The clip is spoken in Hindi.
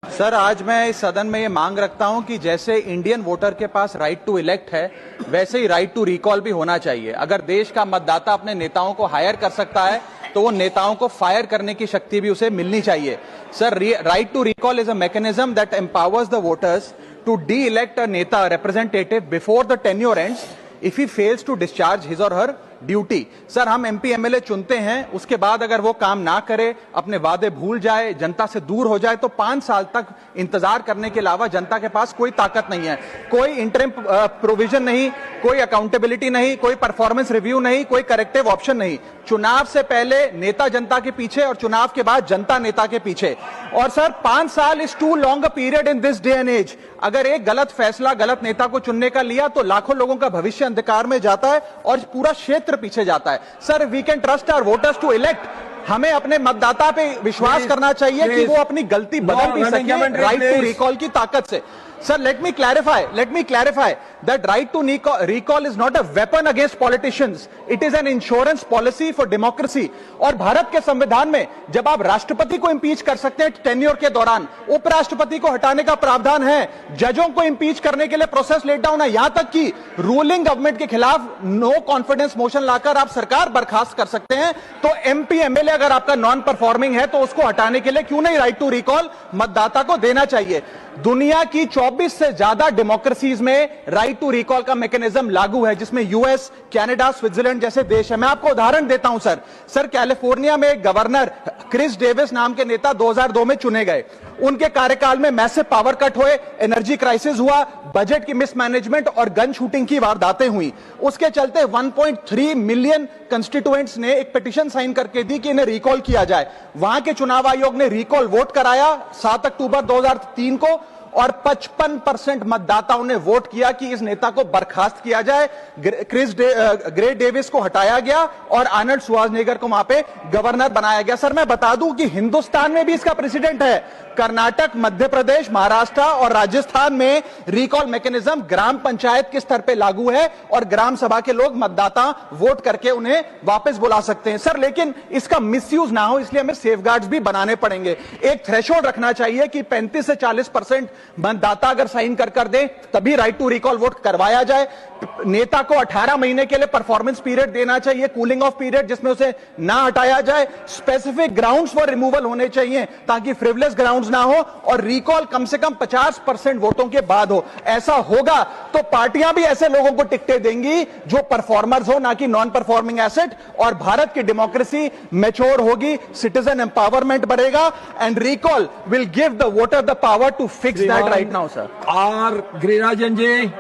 सर, आज मैं इस सदन में ये मांग रखता हूं कि जैसे इंडियन वोटर के पास राइट टू इलेक्ट है, वैसे ही राइट टू रिकॉल भी होना चाहिए। अगर देश का मतदाता अपने नेताओं को हायर कर सकता है तो वो नेताओं को फायर करने की शक्ति भी उसे मिलनी चाहिए। Sir, right to recall is a mechanism that empowers the voters to deelect a neta representative before the tenure ends if he fails to discharge his or her duty. Sir, हम एमपी एमएलए चुनते हैं, उसके बाद अगर वो काम ना करे, अपने वादे भूल जाए, जनता से दूर हो जाए, तो 5 साल तक इंतजार करने के अलावा जनता के पास कोई ताकत नहीं है। कोई इंटरिम प्रोविजन नहीं, कोई अकाउंटेबिलिटी नहीं, कोई परफॉर्मेंस रिव्यू नहीं, कोई करेक्टिव ऑप्शन नहीं। चुनाव से पहले नेता जनता के पीछे और चुनाव के बाद जनता नेता के पीछे। और सर, 5 साल is too long a period in this day and age. अगर एक गलत फैसला गलत नेता को चुनने का लिया तो लाखों लोगों का भविष्य अंधकार में जाता है और पूरा क्षेत्र पीछे जाता है। Sir, we can trust our voters to elect. हमें अपने मतदाता पे विश्वास करना चाहिए कि वो अपनी गलती बदल भी सके राइट टू रिकॉल की ताकत से। Sir, let me clarify that right to recall is not a weapon against politicians. It is an insurance policy for democracy. और भारत के संविधान में जब आप राष्ट्रपति को इंपीच कर सकते हैं टेन्योर के दौरान, उपराष्ट्रपति को हटाने का प्रावधान है, जजों को इंपीच करने के लिए प्रोसेस लेट डाउन है, यहां तक कि रूलिंग गवर्नमेंट के खिलाफ नो कॉन्फिडेंस मोशन लाकर आप सरकार बर्खास्त कर सकते हैं। तो एमपी एमएलए अगर आपका नॉन परफॉर्मिंग है तो उसको हटाने के लिए क्यों नहीं राइट टू रिकॉल मतदाता को देना चाहिए। दुनिया की 24 से ज्यादा डेमोक्रेसीज में राइट टू रिकॉल का मैकेनिज्म लागू है, जिसमें यूएस, कनाडा, स्विट्जरलैंड जैसे देश है। मैं आपको उदाहरण देता हूं सर, कैलिफोर्निया में एक गवर्नर क्रिस डेविस नाम के नेता 2002 में चुने गए। उनके कार्यकाल में मैसिव पावर कट हुए, एनर्जी क्राइसिस हुआ, बजट की मिसमैनेजमेंट और गन शूटिंग की वारदातें हुई। उसके चलते 1.3 मिलियन कंस्टिट्यूएंट्स ने एक पिटीशन साइन करके दी कि इन्हें रिकॉल किया जाए। वहां के चुनाव आयोग ने रिकॉल वोट कराया 7 अक्टूबर 2003 को और 55% मतदाताओं ने वोट किया कि इस नेता को बर्खास्त किया जाए। ग्रे डेविस को हटाया गया और आर्नल्ड श्वार्ज़नेगर को वहां पे गवर्नर बनाया गया। सर, मैं बता दूं कि हिंदुस्तान में भी इसका प्रेसिडेंट है। कर्नाटक, मध्य प्रदेश, महाराष्ट्र और राजस्थान में रिकॉल मैकेनिज्म ग्राम पंचायत के स्तर पे लागू है और ग्राम सभा के लोग मतदाता वोट करके उन्हें वापस बुला सकते हैं। सर, लेकिन इसका मिसयूज ना हो, इसलिए हमें सेफगार्ड्स भी बनाने पड़ेंगे। एक थ्रेशोल्ड रखना चाहिए कि 35 से 40% मतदाता अगर साइन कर दे तभी राइट टू रिकॉल वोट करवाया जाए। नेता को 18 महीने के लिए परफॉर्मेंस पीरियड देना चाहिए, कूलिंग ऑफ पीरियड, जिसमें उसे ना हटाया जाए। स्पेसिफिक ग्राउंड्स फॉर रिमूवल होने चाहिए ताकि फ्रिवलेस ग्राउंड्स ना हो और रिकॉल कम से कम 50% वोटों के बाद हो। ऐसा होगा तो पार्टियां भी ऐसे लोगों को टिकटें देंगी जो परफॉर्मर्स हो, ना कि नॉन परफॉर्मिंग एसेट, और भारत की डेमोक्रेसी मैच्योर होगी, सिटीजन एम्पावरमेंट बढ़ेगा and recall will give the voter the power to fix that right now. Sir, R Girirajan ji.